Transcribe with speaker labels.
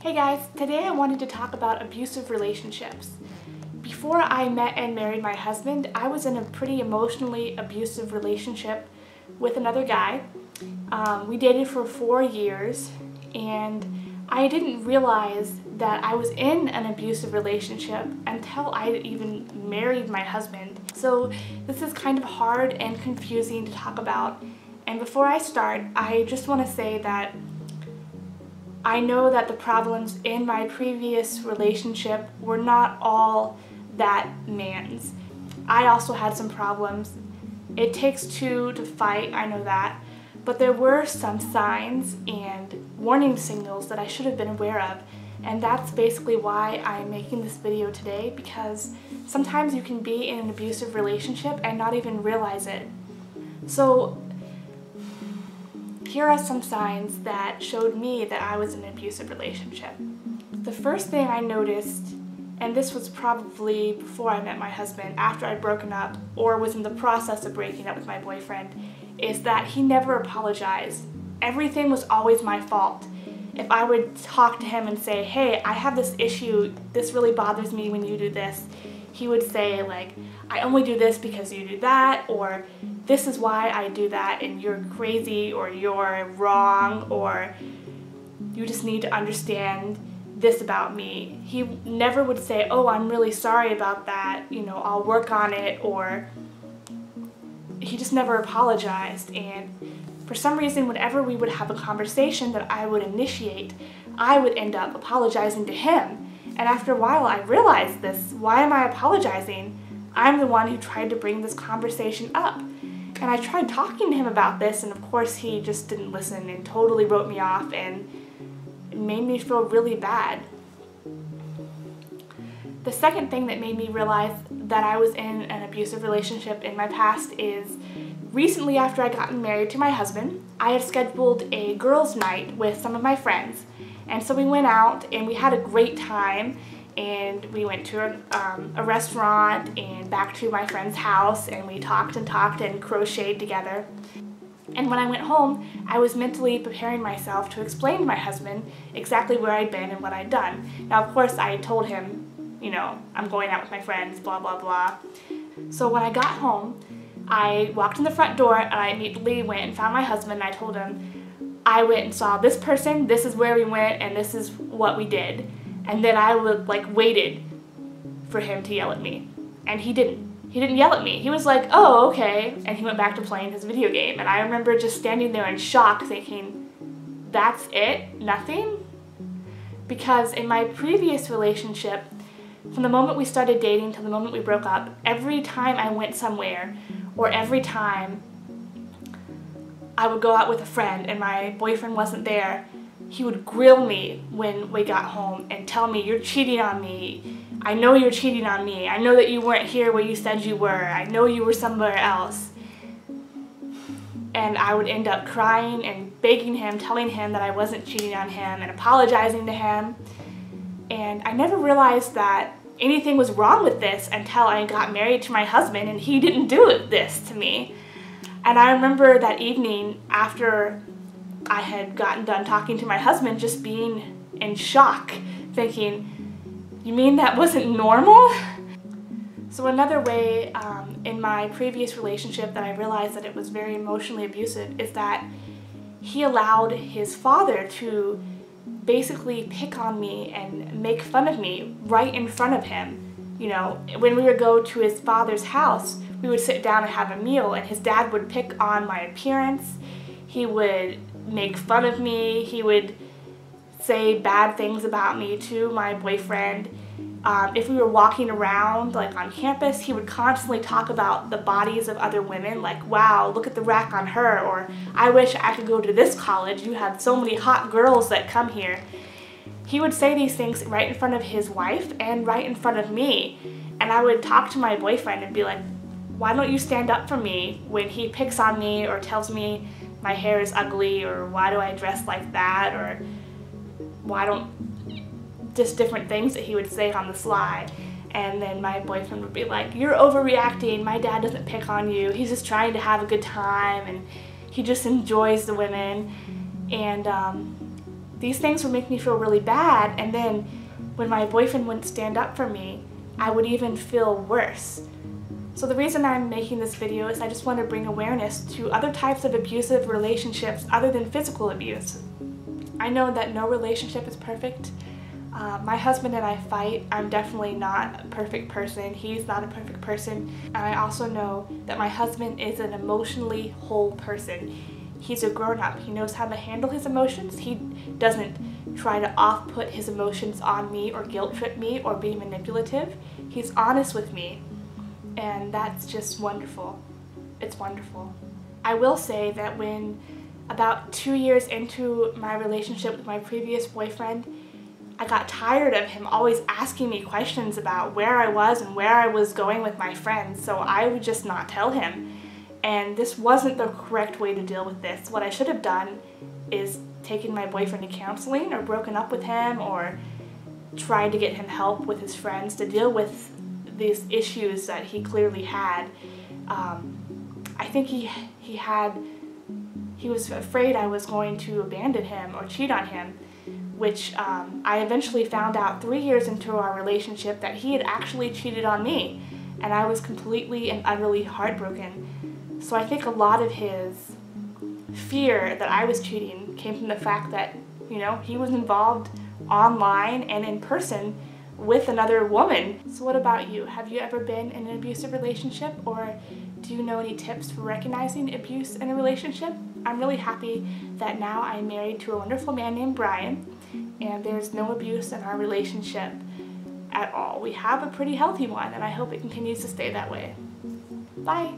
Speaker 1: Hey guys, today I wanted to talk about abusive relationships. Before I met and married my husband, I was in a pretty emotionally abusive relationship with another guy. We dated for 4 years, and I didn't realize that I was in an abusive relationship until I even married my husband. So this is kind of hard and confusing to talk about. And before I start, I just want to say that I know that the problems in my previous relationship were not all that man's. I also had some problems. It takes two to fight, I know that, but there were some signs and warning signals that I should have been aware of, and that's basically why I'm making this video today, because sometimes you can be in an abusive relationship and not even realize it. So here are some signs that showed me that I was in an abusive relationship. The first thing I noticed, and this was probably before I met my husband, after I'd broken up or was in the process of breaking up with my boyfriend, is that he never apologized. Everything was always my fault. If I would talk to him and say, hey, I have this issue, this really bothers me when you do this, he would say, like, I only do this because you do that, or this is why I do that and you're crazy, or you're wrong, or you just need to understand this about me. He never would say, oh, I'm really sorry about that, I'll work on it, or he just never apologized. And for some reason, whenever we would have a conversation that I would initiate, I would end up apologizing to him. And after a while, I realized this. Why am I apologizing? I'm the one who tried to bring this conversation up. And I tried talking to him about this, and of course he just didn't listen and totally wrote me off, and it made me feel really bad. The second thing that made me realize that I was in an abusive relationship in my past is recently, after I got married to my husband, I had scheduled a girls' night with some of my friends. And so we went out and we had a great time, and we went to a restaurant and back to my friend's house, and we talked and crocheted together. And when I went home, I was mentally preparing myself to explain to my husband exactly where I'd been and what I'd done. Now, of course, I told him, I'm going out with my friends, blah, blah, blah. So when I got home, I walked in the front door and I immediately went and found my husband, and I told him, I went and saw this person, this is where we went, and this is what we did. And then I waited for him to yell at me. And he didn't. He didn't yell at me. He was like, oh, okay. And he went back to playing his video game. And I remember just standing there in shock thinking, that's it? Nothing? Because in my previous relationship, from the moment we started dating till the moment we broke up, every time I went somewhere, or every time I would go out with a friend and my boyfriend wasn't there, he would grill me when we got home and tell me, you're cheating on me. I know you're cheating on me. I know that you weren't here where you said you were. I know you were somewhere else. And I would end up crying and begging him, telling him that I wasn't cheating on him and apologizing to him. And I never realized that anything was wrong with this until I got married to my husband, and he didn't do this to me. And I remember that evening after I had gotten done talking to my husband, just being in shock, thinking, you mean that wasn't normal? So another way in my previous relationship that I realized that it was very emotionally abusive is that he allowed his father to basically pick on me and make fun of me right in front of him. When we would go to his father's house, we would sit down and have a meal, and his dad would pick on my appearance. He would make fun of me. He would say bad things about me to my boyfriend. If we were walking around, on campus, he would constantly talk about the bodies of other women, like, wow, look at the rack on her, or I wish I could go to this college. You have so many hot girls that come here. He would say these things right in front of his wife and right in front of me. And I would talk to my boyfriend and be like, why don't you stand up for me when he picks on me or tells me my hair is ugly, or why do I dress like that, or why don't, just different things that he would say on the sly. And then my boyfriend would be like, you're overreacting, my dad doesn't pick on you, he's just trying to have a good time and he just enjoys the women. And These things would make me feel really bad, and then when my boyfriend wouldn't stand up for me, I would even feel worse. So the reason I'm making this video is I just want to bring awareness to other types of abusive relationships other than physical abuse. I know that no relationship is perfect. My husband and I fight. I'm definitely not a perfect person. He's not a perfect person. And I also know that my husband is an emotionally whole person. He's a grown-up. He knows how to handle his emotions. He doesn't try to off-put his emotions on me or guilt-trip me or be manipulative. He's honest with me, and that's just wonderful. It's wonderful. I will say that when about 2 years into my relationship with my previous boyfriend, I got tired of him always asking me questions about where I was and where I was going with my friends, so I would just not tell him. And this wasn't the correct way to deal with this. What I should have done is taken my boyfriend to counseling or broken up with him or tried to get him help with his friends to deal with these issues that he clearly had. I think he was afraid I was going to abandon him or cheat on him, which I eventually found out 3 years into our relationship that he had actually cheated on me, and I was completely and utterly heartbroken. So I think a lot of his fear that I was cheating came from the fact that, you know, he was involved online and in person with another woman. So what about you? Have you ever been in an abusive relationship, or do you know any tips for recognizing abuse in a relationship? I'm really happy that now I'm married to a wonderful man named Brian, and there's no abuse in our relationship at all. We have a pretty healthy one, and I hope it continues to stay that way. Bye!